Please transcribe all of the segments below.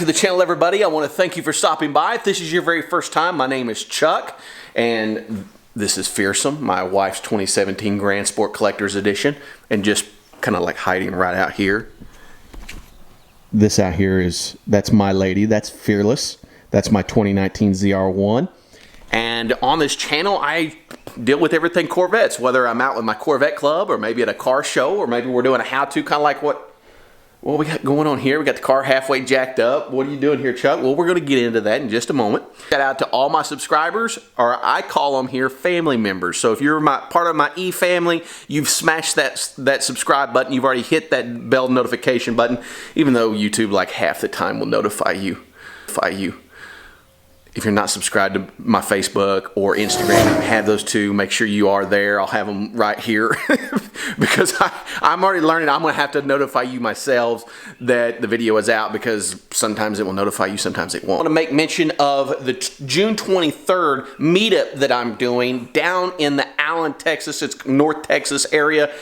to the channel, everybody. I want to thank you for stopping by. If this is your very first time, my name is Chuck, and this is Fearsome, my wife's 2017 Grand Sport Collector's Edition, and just kind of like hiding right out here. This out here that's my lady. That's Fearless. That's my 2019 ZR1. And on this channel, I deal with everything Corvettes, whether I'm out with my Corvette club or maybe at a car show, or maybe we're doing a how-to, kind of like what we got going on here. We got the car halfway jacked up. What are you doing here, Chuck? Well, we're going to get into that in just a moment. Shout out to all my subscribers, or I call them here family members. So if you're part of my E-family, you've smashed that subscribe button. You've already hit that bell notification button, even though YouTube like half the time will notify you. If you're not subscribed to my Facebook or Instagram, have those two. Make sure you are there. I'll have them right here because I'm already learning. I'm going to have to notify you myself that the video is out, because sometimes it will notify you, sometimes it won't. I want to make mention of the June 23rd meetup that I'm doing down in the Allen, Texas. It's North Texas area.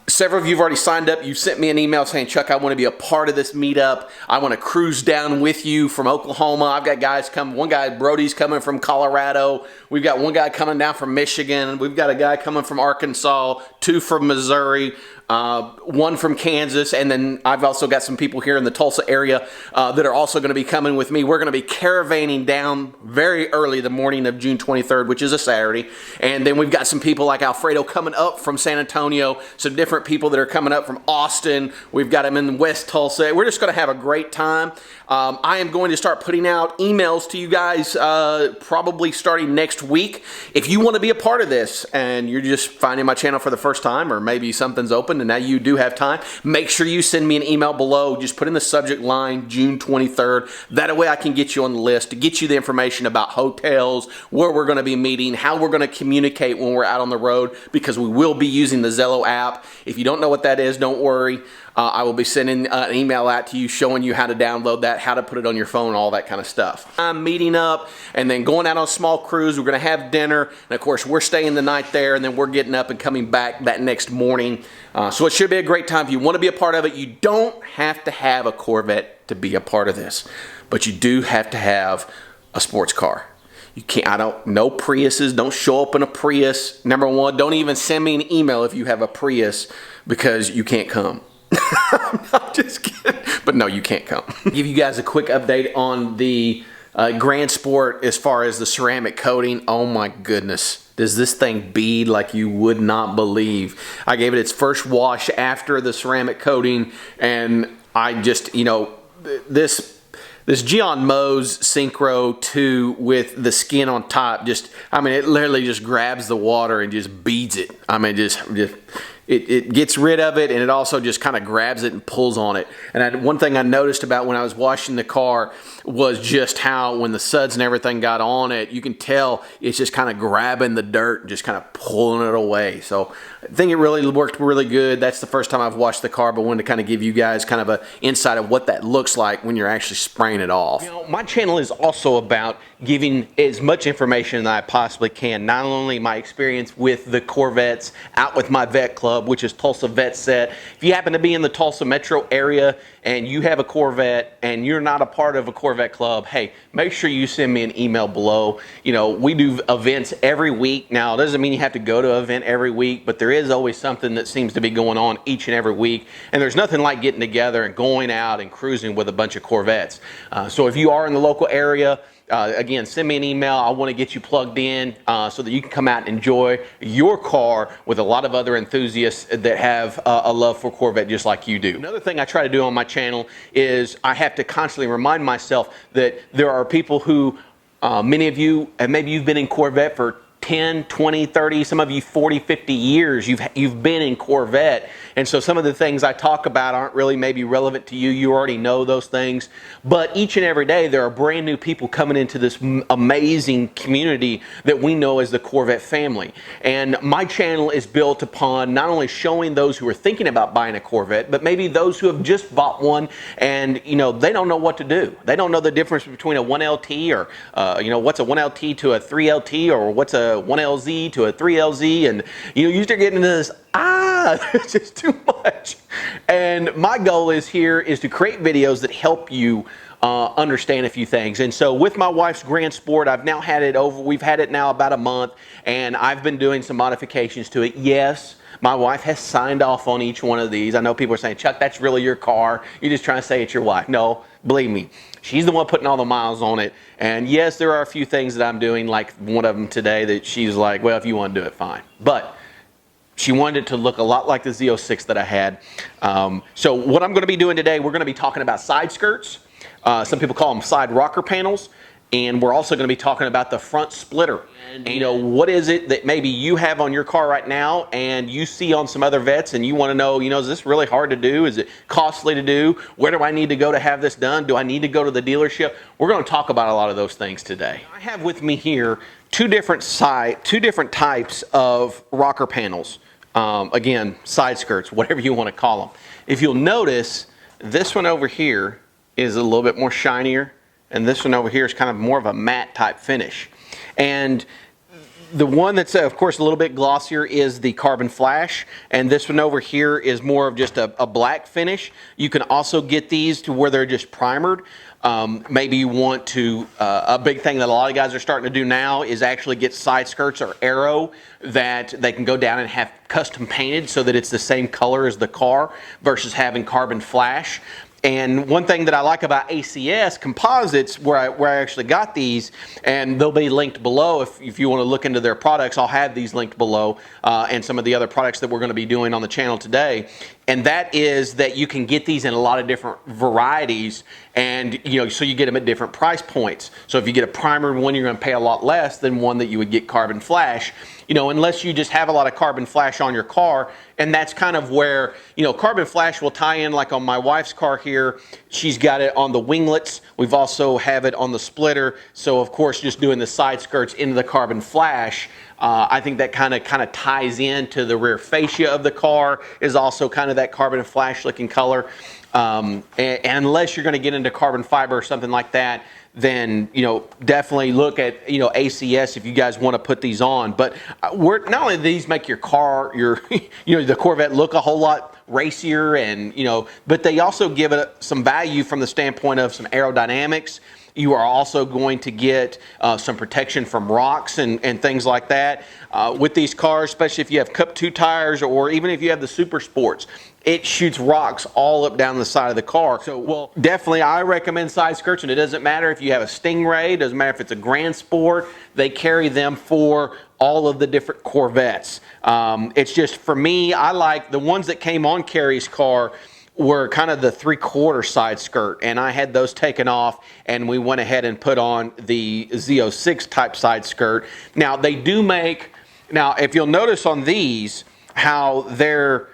Several of you have already signed up. You sent me an email saying, Chuck, I want to be a part of this meetup. I want to cruise down with you from Oklahoma. I've got guys coming. One guy, Brody's coming from Colorado. We've got one guy coming down from Michigan. We've got a guy coming from Arkansas, 2 from Missouri, 1 from Kansas, and then I've also got some people here in the Tulsa area that are also going to be coming with me. We're going to be caravanning down very early the morning of June 23rd, which is a Saturday, and then we've got some people like Alfredo coming up from San Antonio, some different people that are coming up from Austin. We've got them in West Tulsa. We're just going to have a great time. I am going to start putting out emails to you guys probably starting next week. If you want to be a part of this and you're just finding my channel for the first time, or maybe something's open and now you do have time, make sure you send me an email below. Just put in the subject line June 23rd. That way I can get you on the list to get you the information about hotels, where we're going to be meeting, how we're going to communicate when we're out on the road, because we will be using the Zello app. If you don't know what that is, don't worry. I will be sending an email out to you showing you how to download that, how to put it on your phone, all that kind of stuff. I'm meeting up and then going out on a small cruise. We're going to have dinner, and of course we're staying the night there, and then we're getting up and coming back that next morning. So it should be a great time. If you want to be a part of it, you don't have to have a Corvette to be a part of this, but you do have to have a sports car. You can't, no Priuses, don't show up in a Prius. Number one, don't even send me an email if you have a Prius, because you can't come. I'm just kidding. But no, you can't come. Give you guys a quick update on the Grand Sport as far as the ceramic coating. Oh my goodness. Does this thing bead like you would not believe? I gave it its first wash after the ceramic coating, and I just, you know, this Gion Mo's Synchro 2 with the skin on top, just, I mean, it literally just grabs the water and just beads it. I mean, it gets rid of it, and it also just kind of grabs it and pulls on it. And one thing I noticed about when I was washing the car was just how when the suds and everything got on it, you can tell it's just kind of grabbing the dirt and just kind of pulling it away. So I think it really worked really good. That's the first time I've washed the car, but wanted to kind of give you guys kind of an insight of what that looks like when you're actually spraying it off. You know, my channel is also about giving as much information that I possibly can. Not only my experience with the Corvettes out with my vet club, which is Tulsa Vet Set. If you happen to be in the Tulsa metro area and you have a Corvette and you're not a part of a Corvette club, hey, make sure you send me an email below. You know, we do events every week. Now, it doesn't mean you have to go to an event every week, but there is always something that seems to be going on each and every week. And there's nothing like getting together and going out and cruising with a bunch of Corvettes. So if you are in the local area, again, send me an email. I want to get you plugged in so that you can come out and enjoy your car with a lot of other enthusiasts that have a love for Corvette just like you do. Another thing I try to do on my channel is I have to constantly remind myself that there are people who, many of you, and maybe you've been in Corvette for 10, 20, 30, some of you 40, 50 years you've been in Corvette. And so some of the things I talk about aren't really maybe relevant to you. You already know those things. But each and every day there are brand new people coming into this amazing community that we know as the Corvette family. And my channel is built upon not only showing those who are thinking about buying a Corvette, but maybe those who have just bought one and, you know, they don't know what to do. They don't know the difference between a 1LT or, you know, what's a 1LT to a 3LT, or what's a 1LZ to a 3LZ. And, you know, you start getting into this, it's just too much. And my goal is to create videos that help you understand a few things. And so with my wife's Grand Sport, we've had it now about a month, and I've been doing some modifications to it. Yes, my wife has signed off on each one of these. I know people are saying, Chuck, that's really your car. You're just trying to say it's your wife. No, believe me, she's the one putting all the miles on it. And yes, there are a few things that I'm doing, like one of them today that she's like, well, if you want to do it, fine. But she wanted it to look a lot like the Z06 that I had. So what I'm going to be doing today, we're going to be talking about side skirts. Some people call them side rocker panels. And we're also going to be talking about the front splitter. And you know, what is it that maybe you have on your car right now and you see on some other vets and you want to know, is this really hard to do? Is it costly to do? Where do I need to go to have this done? Do I need to go to the dealership? We're going to talk about a lot of those things today. I have with me here two different types of rocker panels. Again, side skirts, whatever you want to call them. If you'll notice, this one over here is a little bit more shinier, and this one over here is kind of more of a matte type finish. And the one that's of course a little bit glossier is the carbon flash, and this one over here is more of just a black finish. You can also get these to where they're just primered. Maybe you want to, a big thing that a lot of guys are starting to do now is actually get side skirts or aero that they can go down and have custom painted so that it's the same color as the car versus having carbon flash. And one thing that I like about ACS Composites, where I actually got these, and they'll be linked below if you want to look into their products. I'll have these linked below, and some of the other products that we're going to be doing on the channel today. And that is that you can get these in a lot of different varieties, and so you get them at different price points. So if you get a primered one, you're going to pay a lot less than one that you would get carbon flash. Unless you just have a lot of carbon flash on your car. And that's kind of where, carbon flash will tie in, like on my wife's car here. She's got it on the winglets. We've also have it on the splitter. So of course, just doing the side skirts into the carbon flash, I think that kind of ties into the rear fascia of the car, is also kind of that carbon flash looking color. And unless you're going to get into carbon fiber or something like that, then definitely look at ACS if you guys want to put these on. But not only do these make your car, the Corvette look a whole lot racier, and but they also give it some value from the standpoint of some aerodynamics. You are also going to get some protection from rocks and things like that with these cars, especially if you have Cup 2 tires, or even if you have the Super Sports. It shoots rocks all up down the side of the car. So, well, definitely I recommend side skirts, and it doesn't matter if you have a Stingray, it doesn't matter if it's a Grand Sport, they carry them for all of the different Corvettes. It's just, for me, I like the ones that came on Carrie's car were kind of the 3/4 side skirt, and I had those taken off, and we went ahead and put on the Z06 type side skirt. Now, they do make, if you'll notice on these, how they're,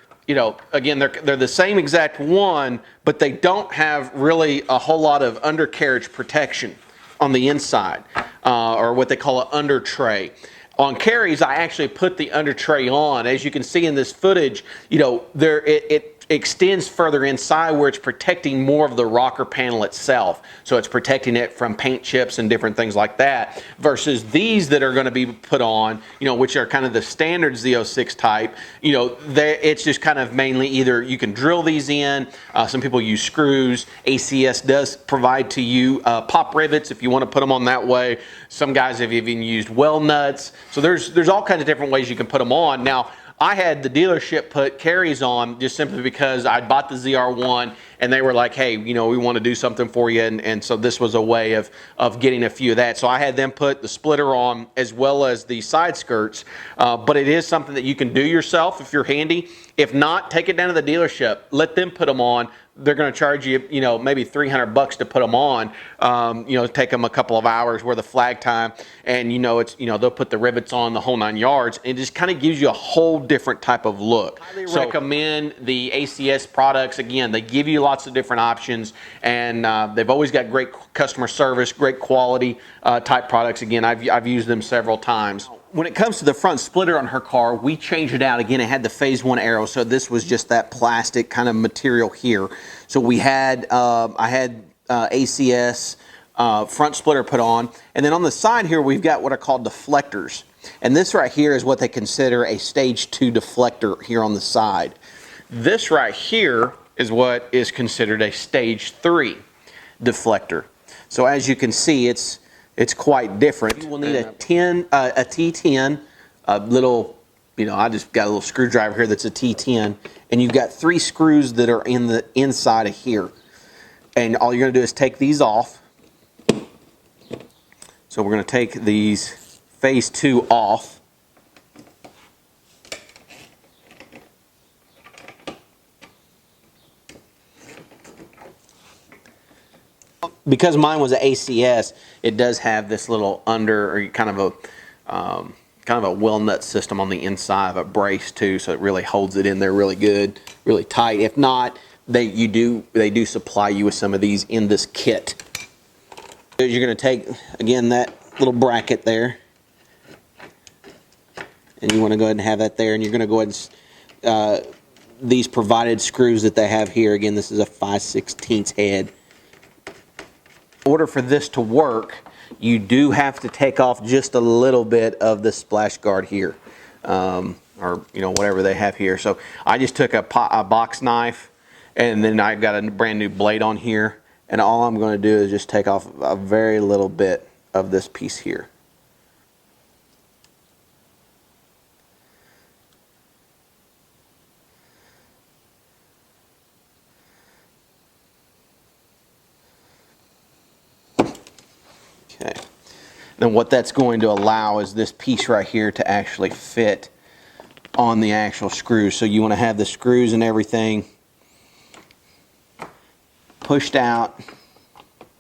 again, they're the same exact one, but they don't have really a whole lot of undercarriage protection on the inside, or what they call an under tray. On Carrie's, I actually put the under tray on. As you can see in this footage, it extends further inside where it's protecting more of the rocker panel itself. So it's protecting it from paint chips and different things like that, versus these that are going to be put on, which are kind of the standard Z06 type. It's just kind of mainly either you can drill these in, some people use screws. ACS does provide to you pop rivets if you want to put them on that way. Some guys have even used well nuts. So there's all kinds of different ways you can put them on. Now, I had the dealership put Carrie's on just simply because I bought the ZR1 and they were like, hey, we want to do something for you. And so this was a way of getting a few of that. So I had them put the splitter on as well as the side skirts. But it is something that you can do yourself if you're handy. If not, take it down to the dealership. Let them put them on. They're going to charge you, maybe $300 to put them on. Take them a couple of hours worth of flag time, and they'll put the rivets on, the whole 9 yards. It just kind of gives you a whole different type of look. I recommend the ACS products. Again, they give you lots of different options, and they've always got great customer service, great quality type products. Again, I've used them several times. When it comes to the front splitter on her car, we changed it out. Again, it had the phase 1 aero, so this was just that plastic kind of material here. So we had, I had ACS front splitter put on, and then on the side here, we've got what are called deflectors. And this right here is what they consider a stage 2 deflector here on the side. This right here is what is considered a stage 3 deflector. So as you can see, it's quite different. You will need a T10, a little, you know, I just got a little screwdriver here that's a T10, and you've got 3 screws that are in the inside of here. And all you're going to do is take these off. So we're going to take these phase 2 off. Because mine was an ACS, it does have this little under, or kind of a wheel nut system on the inside of a brace too, so it really holds it in there really good, really tight. If not, they do supply you with some of these in this kit. You're going to take, again, that little bracket there, and you want to go ahead and have that there, and you're going to go ahead and these provided screws that they have here. Again, this is a 5/16 head. In order for this to work, you do have to take off just a little bit of the splash guard here, or you know, whatever they have here. So I just took a box knife, and then I've got a brand new blade on here, and all I'm going to do is just take off a very little bit of this piece here. Okay. Then what that's going to allow is this piece right here to actually fit on the actual screws. So you want to have the screws and everything pushed out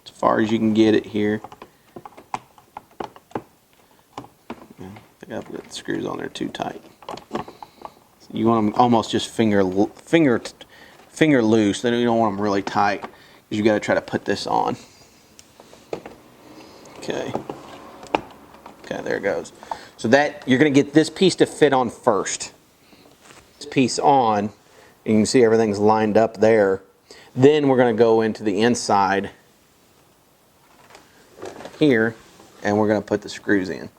as far as you can get it here. I think I've got the screws on there too tight. So you want them almost just finger loose. Then you don't want them really tight, because you got to try to put this on. Okay. Okay, there it goes. So that you're going to get this piece to fit on first. This piece on, you can see everything's lined up there. Then we're going to go into the inside here, and we're going to put the screws in.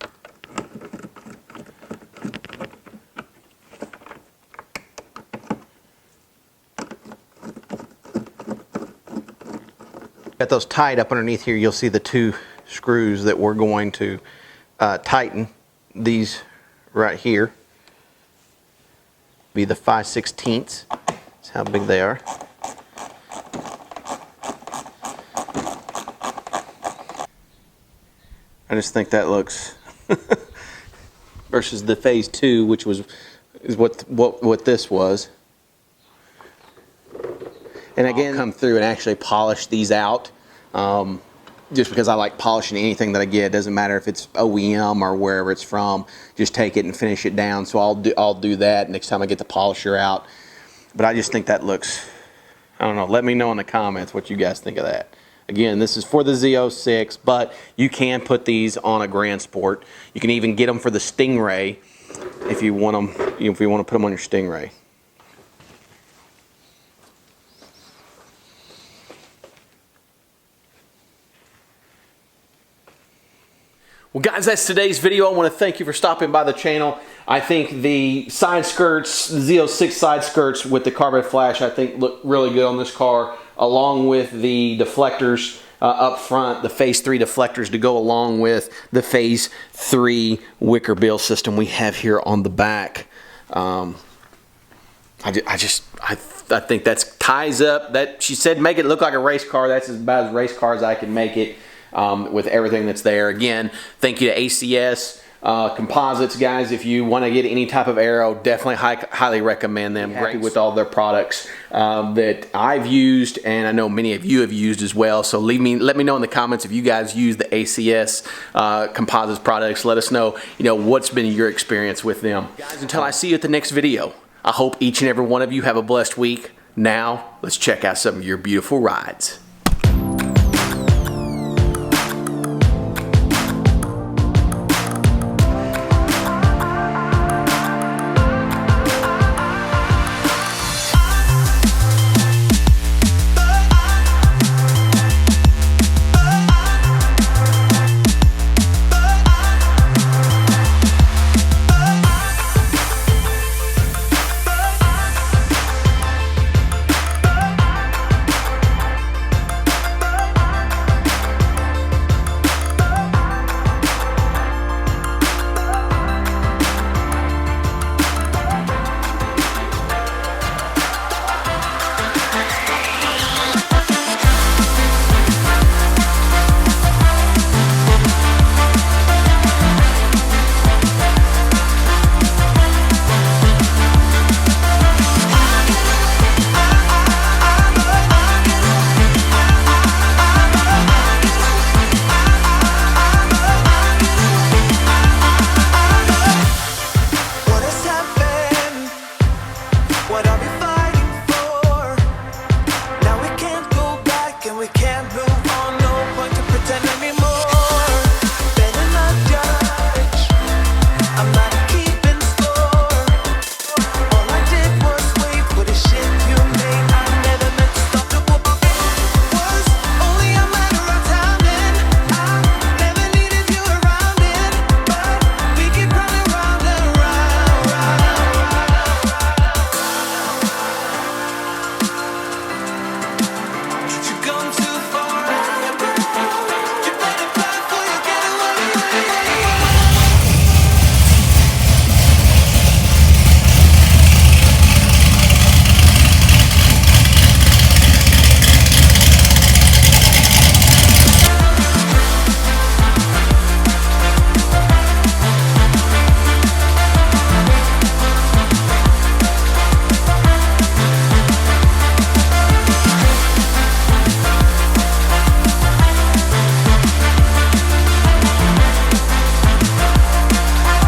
Got those tied up underneath here. You'll see the 2 screws that we're going to tighten. These right here be the 5/16. That's how big they are. I just think that looks versus the phase 2, which is what this was. And again, I'll come through and actually polish these out. Just because I like polishing anything that I get. It doesn't matter if it's OEM or wherever it's from. Just take it and finish it down. So I'll do that next time I get the polisher out. But I just think that looks, I don't know. Let me know in the comments what you guys think of that. Again, this is for the Z06, but you can put these on a Grand Sport. You can even get them for the Stingray if you want them. If you want to put them on your Stingray. Well guys, that's today's video. I want to thank you for stopping by the channel. I think the side skirts, the Z06 side skirts with the carbide flash, I think look really good on this car, along with the deflectors up front, the phase 3 deflectors to go along with the phase 3 wicker bill system we have here on the back. I think that ties up, that she said make it look like a race car. That's about as race car as I can make it. With everything that's there. Again, thank you to ACS Composites, guys. If you want to get any type of aero, definitely highly recommend them. Great with all their products that I've used, and I know many of you have used as well. So let me know in the comments if you guys use the ACS Composites products. Let us know, what's been your experience with them. Guys, until I see you at the next video, I hope each and every one of you have a blessed week. Now, let's check out some of your beautiful rides.